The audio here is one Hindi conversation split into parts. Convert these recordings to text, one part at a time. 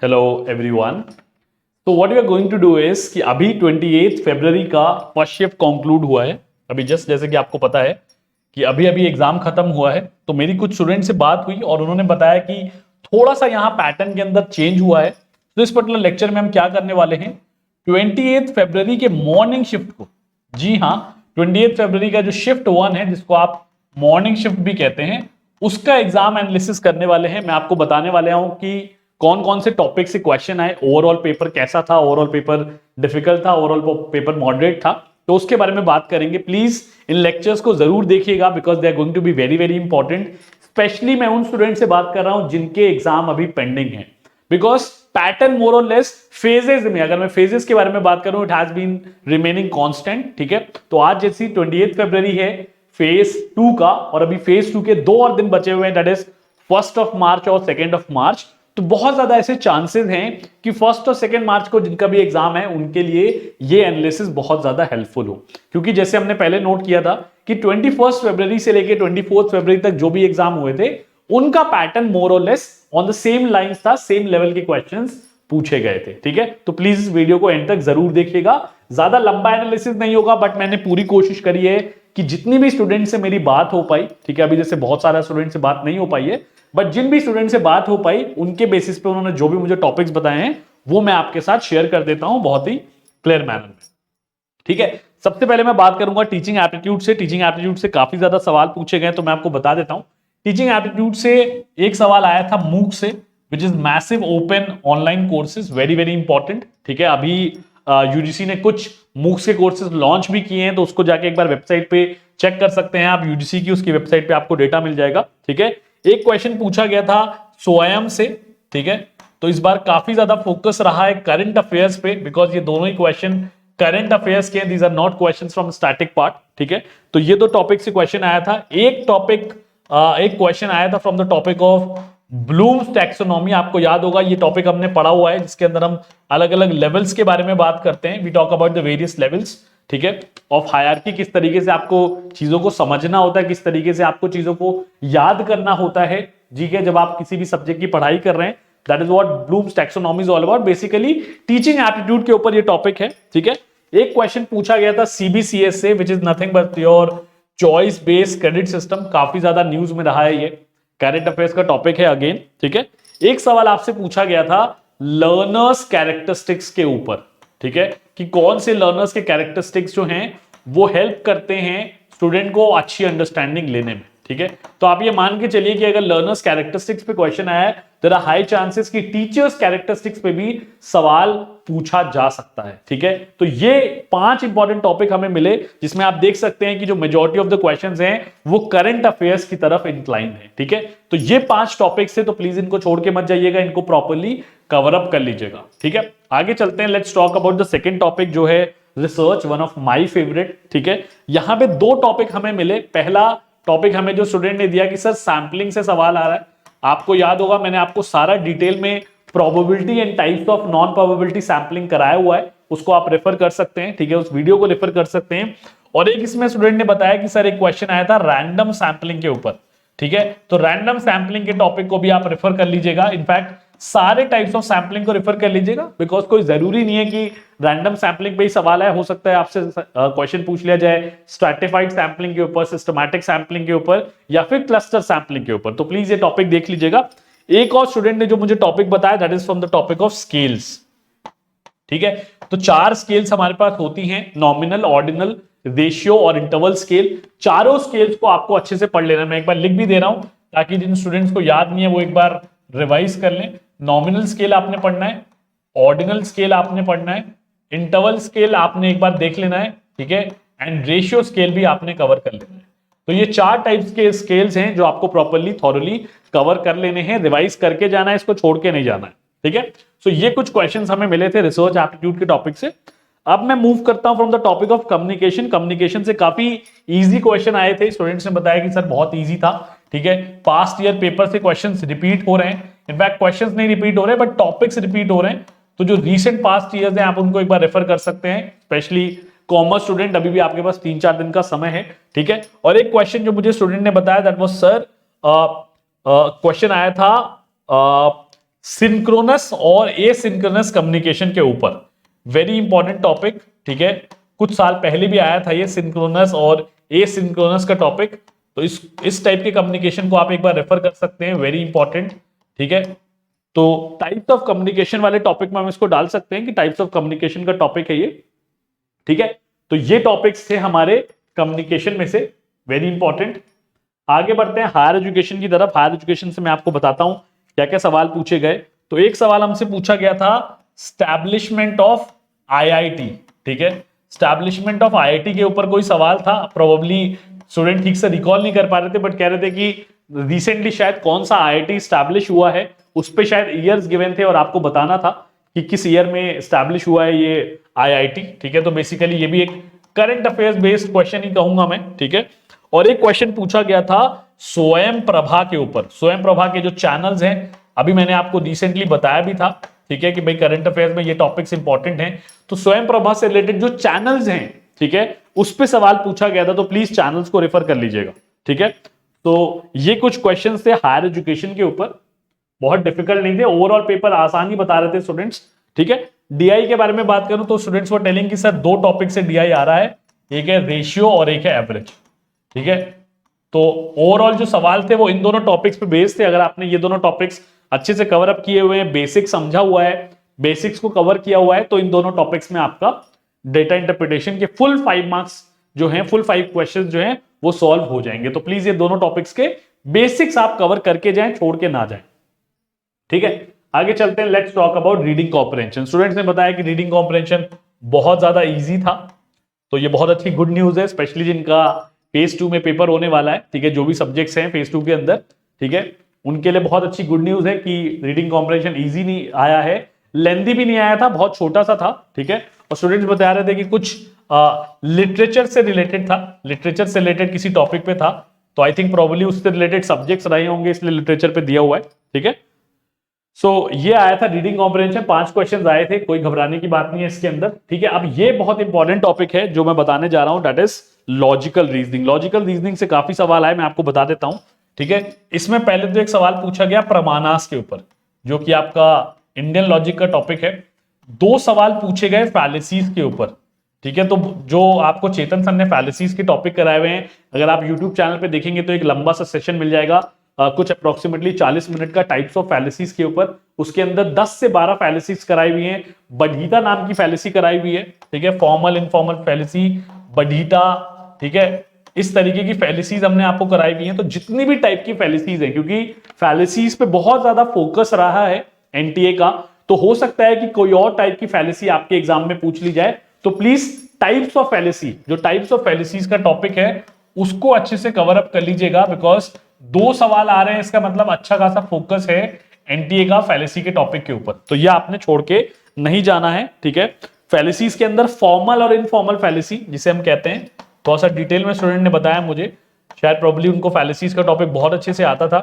Hello everyone. तो what we are going to do is कि अभी 28 फरवरी का फर्स्ट शिफ्ट कंक्लूड हुआ है। अभी जस्ट जैसे कि आपको पता है कि अभी अभी एग्जाम खत्म हुआ है, तो मेरी कुछ स्टूडेंट से बात हुई और उन्होंने बताया कि थोड़ा सा यहाँ पैटर्न के अंदर चेंज हुआ है। तो इस पर्टिकुलर लेक्चर में हम क्या करने वाले हैं, 28 फरवरी के मॉर्निंग शिफ्ट को, जी हाँ 28 फरवरी का जो शिफ्ट 1 है जिसको आप मॉर्निंग शिफ्ट भी कहते हैं, उसका एग्जाम एनालिसिस करने वाले हैं। मैं आपको बताने वाले हूं कि कौन कौन से टॉपिक से क्वेश्चन आए, ओवरऑल पेपर कैसा था, ओवरऑल पेपर डिफिकल्ट था, ओवरऑल पेपर मॉडरेट था, तो उसके बारे में बात करेंगे। प्लीज इन लेक्चर्स को जरूर देखिएगा because they are going to be very very important. Specially मैं उन स्टूडेंट से बात कर रहा हूं जिनके एग्जाम अभी पेंडिंग है, बिकॉज पैटर्न मोर और लेस फेजेस में, अगर मैं फेजेस के बारे में बात करूं, it has been remaining constant. ठीक है, तो आज जैसी 28 फरवरी है फेज 2 का, और अभी फेज 2 के 2 और दिन बचे हुए हैं, दैट इज 1 मार्च और 2 मार्च। तो बहुत ज्यादा ऐसे चांसेस हैं कि 1 और 2 मार्च को जिनका भी एग्जाम है उनके लिए ये एनालिसिस बहुत ज्यादा हेल्पफुल हो, क्योंकि जैसे हमने पहले नोट किया था कि 21 फरवरी से लेकर 24 फरवरी तक जो भी एग्जाम हुए थे उनका पैटर्न मोर और less on the same lines था, सेम लेवल के क्वेश्चंस पूछे गए थे। ठीक है, तो प्लीज इस वीडियो को एंड तक जरूर देखिएगा। ज्यादा लंबा एनालिसिस नहीं होगा, बट मैंने पूरी कोशिश करी है कि जितनी भी स्टूडेंट से मेरी बात हो पाई, ठीक है, अभी जैसे बहुत सारा स्टूडेंट से बात नहीं हो पाई है, बट जिन भी स्टूडेंट से बात हो पाई उनके बेसिस पे उन्होंने जो भी मुझे टॉपिक्स बताए हैं वो मैं आपके साथ शेयर कर देता हूं बहुत ही क्लियर मैनर में। ठीक है, सबसे पहले मैं बात करूंगा टीचिंग एप्टीट्यूड से। टीचिंग एप्टीट्यूड से काफी ज्यादा सवाल पूछे गए, तो मैं आपको बता देता हूं। टीचिंग एप्टीट्यूड से एक सवाल आया था मूक से, which is massive open online courses, very very important. ठीक है, अभी यूजीसी ने कुछ मूक्स के कोर्सेज लॉन्च भी किए हैं, तो उसको जाके एक बार वेबसाइट पे चेक कर सकते हैं आप, यूजीसी की उसकी वेबसाइट पे आपको डेटा मिल जाएगा। ठीक है, एक क्वेश्चन पूछा गया था स्वयं से। ठीक है, तो इस बार काफी ज्यादा फोकस रहा है करंट अफेयर्स पे, बिकॉज ये दोनों ही क्वेश्चन करंट अफेयर्स के, these are not questions from static part. ठीक है, तो ये दो टॉपिक से क्वेश्चन आया था। एक क्वेश्चन आया था from the topic of Bloom's taxonomy. आपको याद होगा ये टॉपिक हमने पढ़ा हुआ है, जिसके अंदर हम अलग अलग लेवल्स के बारे में बात करते हैं। We talk about the various levels, ठीक है, ऑफ हायरार्की। किस तरीके से आपको चीजों को समझना होता है, किस तरीके से आपको चीजों को याद करना होता है, जी के, जब आप किसी भी सब्जेक्ट की पढ़ाई कर रहे हैं। That is what Bloom's taxonomy is all about. Basically teaching aptitude के ऊपर ये टॉपिक है। ठीक है, एक क्वेश्चन पूछा गया था सीबीसीएस से, which is nothing but your choice based credit system. काफी ज्यादा न्यूज में रहा है, ये करंट अफेयर्स का टॉपिक है अगेन। ठीक है, एक सवाल आपसे पूछा गया था लर्नर्स कैरेक्टरिस्टिक्स के ऊपर। ठीक है, कि कौन से लर्नर्स के कैरेक्टरिस्टिक्स जो हैं वो हेल्प करते हैं स्टूडेंट को अच्छी अंडरस्टैंडिंग लेने में। ठीक है, तो आप ये मान के चलिए कि अगर लर्नर्स कैरेक्टरिस्टिक्स पे क्वेश्चन आया है, देयर आर हाई चांसेस कि टीचर्स कैरेक्टरिस्टिक्स पे भी सवाल पूछा जा सकता है। ठीक है, तो ये 5 इंपॉर्टेंट टॉपिक हमें मिले, जिसमें आप देख सकते हैं कि जो मेजॉरिटी ऑफ द क्वेश्चंस हैं वो करंट अफेयर्स की तरफ इंक्लाइन है। ठीक है, तो ये 5 टॉपिक्स है, तो प्लीज इनको छोड़ के मत जाइएगा, इनको प्रॉपर्ली कवर अप कर लीजिएगा। ठीक है, आगे चलते हैं। Let's talk about the second topic, जो है research, one of my favourite. ठीक है, यहां पे 2 टॉपिक हमें मिले। पहला टॉपिक हमें जो स्टूडेंट ने दिया कि सर सैंपलिंग से सवाल आ रहा है। आपको याद होगा मैंने आपको सारा डिटेल में probability and types of non probability sampling कराया हुआ है, उसको आप रेफर कर सकते हैं। ठीक है, उस वीडियो को रेफर कर सकते हैं। और एक इसमें स्टूडेंट ने बताया कि सर एक क्वेश्चन आया था रैंडम सैंपलिंग के ऊपर। ठीक है, तो रैंडम सैंपलिंग के टॉपिक को भी आप रेफर कर लीजिएगा। इनफैक्ट सारे टाइप्स ऑफ सैंपलिंग को रेफर कर लीजिएगा, बिकॉज कोई जरूरी नहीं है कि रैंडम सैंपलिंग पे ही सवाल है। हो सकता है आपसे क्वेश्चन पूछ लिया जाए स्ट्रैटिफाइड सैंपलिंग के ऊपर, सिस्टमैटिक सैंपलिंग के ऊपर, या फिर क्लस्टर सैंपलिंग के ऊपर। तो प्लीज ये टॉपिक देख लीजिएगा। एक और स्टूडेंट ने जो मुझे टॉपिक बताया, that is from the topic of scales. ठीक है, तो 4 स्केल्स हमारे पास होती हैं, नॉमिनल, ऑर्डिनल, रेशियो और इंटरवल स्केल। चारों स्केल्स को आपको अच्छे से पढ़ लेना। मैं एक बार लिख भी दे रहा हूं ताकि जिन स्टूडेंट्स को याद नहीं है वो एक बार रिवाइज कर लें। नॉमिनल स्केल आपने पढ़ना है, ऑर्डिनल स्केल आपने पढ़ना है, इंटरवल स्केल आपने एक बार देख लेना है। ठीक है, एंड रेशियो स्केल भी आपने कवर कर लेना है। तो ये 4 टाइप्स के स्केल्स हैं जो आपको प्रॉपर्ली थॉरली कवर कर लेने हैं, रिवाइज करके जाना है, इसको छोड़ के नहीं जाना है। ठीक है, सो ये कुछ क्वेश्चंस हमें मिले थे रिसर्च एप्टीट्यूड के टॉपिक से। अब मैं मूव करता हूं from the topic of communication. Communication से काफी इजी क्वेश्चन आए थे, स्टूडेंट्स ने बताया कि सर बहुत इजी था। ठीक है, पास्ट ईयर पेपर से क्वेश्चंस रिपीट हो रहे हैं। इनफैक्ट क्वेश्चंस नहीं रिपीट हो रहे बट टॉपिक्स रिपीट हो रहे हैं। तो जो रीसेंट पास्ट ईयर्स हैं आप उनको एक बार रेफर कर सकते हैं, स्पेशली कॉमर्स स्टूडेंट। अभी भी आपके पास 3-4 दिन का समय है। ठीक है, और एक क्वेश्चन जो मुझे स्टूडेंट ने बताया, दैट वाज सर क्वेश्चन आया था सिंक्रोनस और एसिंक्रोनस कम्युनिकेशन के ऊपर, वेरी इंपॉर्टेंट टॉपिक, ठीक है। कुछ साल पहले भी आया था ये सिंक्रोनस और एसिंक्रोनस का टॉपिक, तो इस टाइप के कम्युनिकेशन को आप एक बार रेफर कर सकते हैं, वेरी इंपॉर्टेंट, ठीक है। तो टाइप्स ऑफ कम्युनिकेशन वाले टॉपिक में हम इसको डाल सकते हैं कि टाइप्स ऑफ कम्युनिकेशन का टॉपिक है ये, ठीक है। तो ये टॉपिक्स थे हमारे कम्युनिकेशन में से, वेरी इंपॉर्टेंट। आगे बढ़ते हैं हायर एजुकेशन की तरफ। हायर एजुकेशन से मैं आपको बताता हूं क्या क्या सवाल पूछे गए। तो एक सवाल हमसे पूछा गया था स्टैब्लिशमेंट ऑफ आईआईटी, ठीक है। स्टैब्लिशमेंट ऑफ आईआईटी के ऊपर कोई सवाल था, प्रोबेबली स्टूडेंट ठीक से रिकॉल नहीं कर पा रहे थे, बट कह रहे थे कि रिसेंटली शायद कौन सा आईआईटी स्टैब्लिश हुआ है, उस पे शायद ईयर्स गिवन थे और आपको बताना था कि किस ईयर में स्टैब्लिश हुआ है ये आईआईटी, ठीक है। तो बेसिकली ये भी एक करंट अफेयर्स बेस्ड क्वेश्चन ही कहूंगा मैं, ठीक है। और एक क्वेश्चन पूछा गया था स्वयं प्रभा के ऊपर। स्वयं प्रभा के जो चैनल्स हैं, अभी मैंने आपको रिसेंटली बताया भी था, ठीक है, कि भाई करंट अफेयर्स में ये टॉपिक्स इंपॉर्टेंट हैं। तो स्वयं प्रभा से रिलेटेड जो चैनल्स हैं, ठीक है, उस पे सवाल पूछा गया था, तो प्लीज चैनल्स को रेफर कर लीजिएगा, ठीक है। तो ये कुछ क्वेश्चंस थे हायर एजुकेशन के ऊपर, बहुत डिफिकल्ट नहीं थे, ओवरऑल पेपर आसान ही बता रहे थे स्टूडेंट्स, ठीक है। डीआई के बारे में बात करूं तो स्टूडेंट्स वो टेलिंग कि सर दो टॉपिक से डीआई आ रहा है, एक है रेशियो और एक है एवरेज, ठीक है। तो ओवरऑल जो सवाल थे वो इन दोनों टॉपिक्स पे बेस्ड थे। अगर आपने ये दोनों टॉपिक्स अच्छे से कवर अप किए हुए हैं, बेसिक समझा हुआ है, बेसिक्स को कवर किया हुआ है, तो इन दोनों टॉपिक्स में आपका डेटा इंटरप्रिटेशन के फुल 5 मार्क्स जो हैं, फुल 5 क्वेश्चन जो हैं वो सॉल्व हो जाएंगे। तो प्लीज ये दोनों टॉपिक्स के बेसिक्स आप कवर करके जाएं, छोड़ के ना जाएं, ठीक है। आगे चलते हैं, let's talk about reading comprehension. Students ने बताया कि रीडिंग कॉम्प्रिहेंशन बहुत ज्यादा इजी था, तो ये बहुत अच्छी गुड न्यूज है, स्पेशली जिनका फेज 2 में पेपर होने वाला है, ठीक है, जो भी सब्जेक्ट्स हैं फेज 2 के अंदर, ठीक है, उनके लिए बहुत अच्छी गुड न्यूज है कि रीडिंग कॉम्प्रिहेंशन इजी नहीं आया है, लेंथी भी नहीं आया था, बहुत छोटा सा था, ठीक है। और स्टूडेंट्स बता रहे थे कि कुछ लिटरेचर से रिलेटेड था, लिटरेचर से रिलेटेड किसी टॉपिक पे था, तो आई थिंक प्रोबेबली उससे रिलेटेड सब्जेक्ट्स रहे होंगे, इसलिए लिटरेचर पे दिया हुआ है, ठीक है। सो ये आया था रीडिंग कॉम्प्रिहेंशन, 5 क्वेश्चन आए थे, कोई घबराने की बात नहीं है इसके अंदर, ठीक है। अब ये बहुत इंपॉर्टेंट टॉपिक है जो मैं बताने जा रहा हूं, that is logical reasoning. Logical reasoning से काफी सवाल आए, मैं आपको बता देता हूं, ठीक है। इसमें पहले तो एक सवाल पूछा गया प्रमाणास के ऊपर, जो कि आपका इंडियन लॉजिक का टॉपिक है। 2 सवाल पूछे गए फैलेसीज के ऊपर, ठीक है। तो जो आपको चेतन सर ने फैलेसीज के टॉपिक कराए हुए हैं, अगर आप यूट्यूब चैनल पे देखेंगे तो एक लंबा सा सेशन मिल जाएगा, कुछ अप्रोक्सीमेटली 40 मिनट का, टाइप्स ऑफ फैलेसीज के ऊपर। उसके अंदर 10 से 12 फैलेसीज कराई हुई हैं। बढ़ीता नाम की फैलेसी कराई हुई है, ठीक है, फॉर्मल इनफॉर्मल फैलेसी, बढ़ीता, ठीक है, इस तरीके की फैलेसीज हमने आपको कराई हुई हैं। तो जितनी भी टाइप की फैलेसीज हैं, क्योंकि फैलेसीज पे बहुत ज्यादा फोकस रहा है एनटीए का, तो हो सकता है कि कोई और टाइप की फैलेसी आपके एग्जाम में पूछ ली जाए, तो प्लीज टाइप्स ऑफ फैलेसी, जो टाइप्स ऑफ फैलेसीज का टॉपिक है उसको अच्छे से कवर अप कर लीजिएगा, बिकॉज 2 सवाल आ रहे हैं, इसका मतलब अच्छा खासा फोकस है एनटीए का फैलेसी के टॉपिक के ऊपर, तो यह आपने छोड़ के नहीं जाना है, ठीक है। फैलेसीज के अंदर फॉर्मल और इनफॉर्मल फैलेसी जिसे हम कहते हैं, थोड़ा सा डिटेल में स्टूडेंट ने बताया मुझे, शायद प्रोबेबली उनको फैलेसीज का टॉपिक बहुत अच्छे से आता था।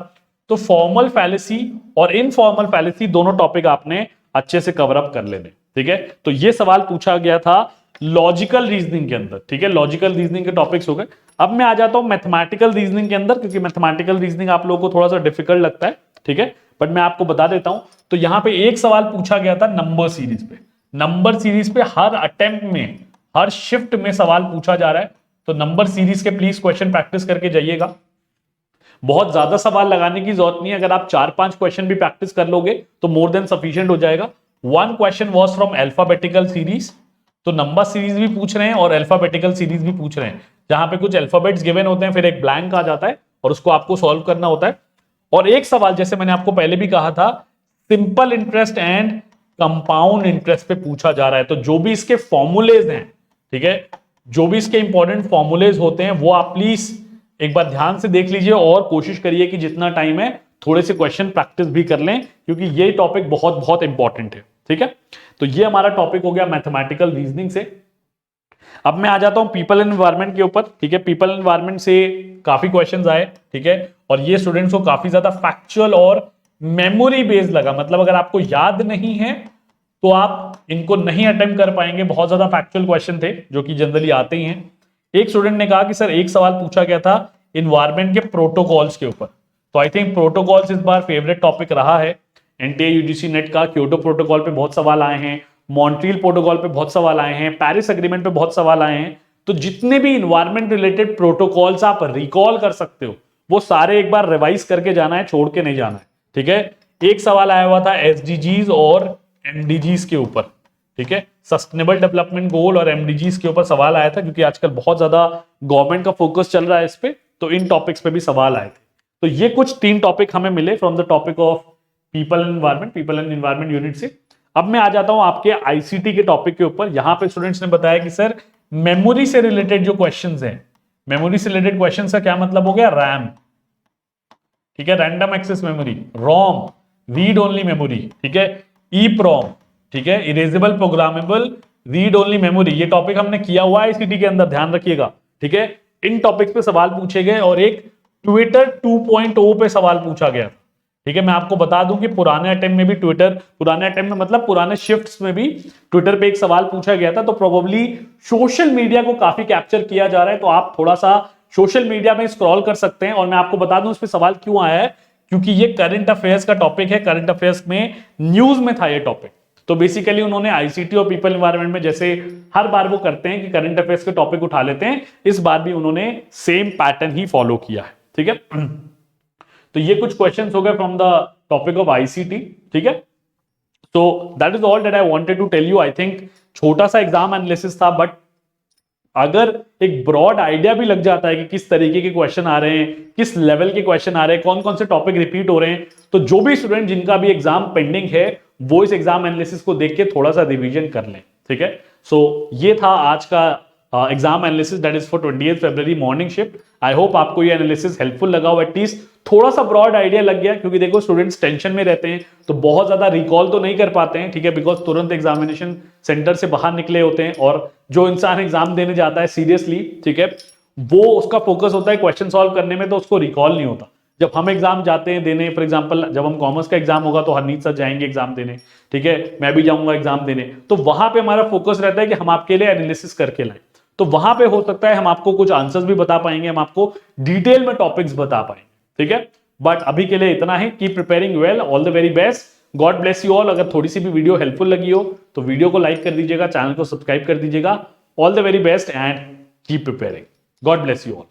तो फॉर्मल फैलेसी और इनफॉर्मल फैलेसी दोनों टॉपिक आपने अच्छे से कवर अप कर लेने, ठीक है। तो ये सवाल पूछा गया था लॉजिकल रीजनिंग के अंदर, ठीक है, लॉजिकल रीजनिंग के टॉपिक्स हो गए। अब मैं आ जाता हूं मैथमेटिकल रीजनिंग के अंदर, क्योंकि मैथमेटिकल रीजनिंग आप लोगों को थोड़ा सा डिफिकल्ट लगता है, ठीक है, बट मैं आपको बता देता हूं। तो यहां पे एक सवाल पूछा गया था नंबर सीरीज पे। नंबर सीरीज पे हर अटेम्प्ट में, हर शिफ्ट में सवाल पूछा जा रहा है, तो नंबर सीरीज के प्लीज क्वेश्चन प्रैक्टिस करके जाइएगा। बहुत ज्यादा सवाल लगाने की जरूरत नहीं है, अगर आप 4-5 क्वेश्चन भी प्रैक्टिस कर लोगे तो मोर देन सफिशिएंट हो जाएगा। 1 question was from alphabetical series, तो नंबर सीरीज भी पूछ रहे हैं और अल्फाबेटिकल सीरीज भी पूछ रहे हैं, जहां पे कुछ अल्फाबेट्स गिवन होते हैं, फिर एक ब्लैंक आ जाता है और उसको आपको सॉल्व करना होता है। और एक सवाल, जैसे मैंने आपको पहले भी कहा था, simple interest and compound interest पे पूछा जा रहा है। तो जो भी इसके फॉर्मूलेज हैं, ठीक है, जो भी इसके इंपॉर्टेंट फॉर्मूलेज होते हैं, वो आप प्लीज एक बार ध्यान से देख लीजिए और कोशिश करिए कि जितना टाइम है थोड़े से क्वेश्चन प्रैक्टिस भी कर लें, क्योंकि ये टॉपिक बहुत बहुत इंपॉर्टेंट है, ठीक है। तो ये हमारा टॉपिक हो गया मैथमेटिकल रीजनिंग से। अब मैं आ जाता हूं पीपल एंड एनवायरनमेंट के ऊपर, ठीक है। पीपल एंड एनवायरनमेंट से काफी क्वेश्चंस आए, ठीक है, और ये स्टूडेंट्स को काफी ज्यादा फैक्चुअल और मेमोरी बेस्ड लगा। मतलब अगर आपको याद नहीं है तो आप इनको नहीं अटेम्प्ट कर पाएंगे, बहुत ज्यादा फैक्चुअल क्वेश्चन थे जो कि जनरली आते ही हैं। एक स्टूडेंट ने कहा कि सर एक सवाल पूछा गया था इन्वायरमेंट के प्रोटोकॉल्स के ऊपर, तो आई थिंक प्रोटोकॉल्स इस बार फेवरेट टॉपिक रहा है। एनटीए यूजीसी नेट का क्योटो प्रोटोकॉल पे बहुत सवाल आए हैं, मॉन्ट्रियल प्रोटोकॉल पे बहुत सवाल आए हैं, पेरिस एग्रीमेंट पे बहुत सवाल आए हैं। तो जितने भी इन्वायरमेंट रिलेटेड प्रोटोकॉल्स आप रिकॉल कर सकते हो वो सारे एक बार रिवाइज करके जाना है, छोड़ के नहीं जाना है, ठीक है। एक सवाल आया हुआ था एसडीजीज और एमडीजीज के ऊपर, ठीक है, सस्टेनेबल डेवलपमेंट गोल और एमडीजीज के ऊपर सवाल आया था, क्योंकि आजकल बहुत ज्यादा गवर्नमेंट का फोकस चल रहा है इस पे, तो इन टॉपिक्स पे भी सवाल आए थे। तो ये कुछ 3 टॉपिक हमें मिले from the topic of people and environment unit से। अब मैं आ जाता हूं आपके आईसीटी के टॉपिक के ऊपर। यहां पे स्टूडेंट्स ने बताया कि सर मेमोरी से रिलेटेड जो क्वेश्चंस हैं, मेमोरी से रिलेटेड क्वेश्चंस का क्या मतलब हो गया, रैम, ठीक है, रैंडम एक्सेस मेमोरी, रोम, रीड ओनली मेमोरी, ठीक है, ईप्रोम, ठीक है, erasable programmable read only memory, ये टॉपिक हमने किया हुआ है आईसीटी के अंदर, ध्यान रखिएगा, ठीक है। इन टॉपिक्स पे सवाल पूछे गए और एक ट्विटर 2.0 पे सवाल पूछा गया, ठीक है। मैं आपको बता दूं कि पुराने अटेम्प्ट में भी पुराने अटेम्प्ट में मतलब पुराने शिफ्ट्स में भी ट्विटर पे एक सवाल पूछा गया था, तो प्रोबेबली सोशल मीडिया को काफी कैप्चर किया जा रहा है, तो आप थोड़ा सा सोशल मीडिया में स्क्रॉल कर सकते हैं। और मैं आपको बता दूं इस पे सवाल क्यों आया है, क्योंकि ये करंट अफेयर्स का टॉपिक है, करंट अफेयर्स में न्यूज में था ये टॉपिक। तो बेसिकली उन्होंने आईसीटी और पीपल एनवायरनमेंट में जैसे हर बार वो करते हैं कि करंट अफेयर्स के टॉपिक उठा लेते हैं, इस बार भी उन्होंने सेम पैटर्न ही फॉलो किया है, ठीक है। तो ये कुछ क्वेश्चंस हो गए from the topic of ICT, ठीक है। तो that is all that I wanted to tell you. I think छोटा सा एग्जाम एनालिसिस था, बट अगर एक ब्रॉड आइडिया भी लग जाता है कि किस तरीके के क्वेश्चन आ रहे हैं, किस लेवल के क्वेश्चन आ रहे हैं, कौन कौन से टॉपिक रिपीट हो रहे हैं, तो जो भी स्टूडेंट जिनका भी एग्जाम पेंडिंग है वो इस एग्जाम एनालिसिस को देख के थोड़ा सा रिवीजन कर लें, ठीक है। सो ये था आज का exam analysis that is for 28 February morning shift. I hope आपको ये एनालिसिस हेल्पफुल लगा हो, एटलीस्ट थोड़ा सा ब्रॉड आइडिया लग गया, क्योंकि देखो स्टूडेंट्स टेंशन में रहते हैं तो बहुत ज्यादा रिकॉल तो नहीं कर पाते हैं, ठीक है, बिकॉज तुरंत एग्जामिनेशन सेंटर से बाहर निकले होते हैं, और जो इंसान एग्जाम देने जाता है सीरियसली, ठीक है, वो उसका फोकस होता है क्वेश्चन सॉल्व करने में, तो उसको रिकॉल नहीं होता। जब हम एग्जाम जाते हैं देने, फॉर एग्जांपल जब हम कॉमर्स का एग्जाम होगा तो हरनीत सर जाएंगे एग्जाम देने, ठीक है, मैं भी जाऊंगा एग्जाम देने, तो वहां पे हमारा फोकस रहता है कि हम आपके लिए एनालिसिस करके लाएं। तो वहां पे हो सकता है हम आपको कुछ आंसर्स भी बता पाएंगे, हम आपको डिटेल में टॉपिक्स बता पाएंगे, ठीक है। बट अभी के लिए इतना ही। Keep preparing well, all the very best, God bless you all. अगर थोड़ी सी भी वीडियो हेल्पफुल लगी हो तो वीडियो को लाइक कर दीजिएगा, चैनल को सब्सक्राइब कर दीजिएगा। All the very best and keep preparing. God bless you all.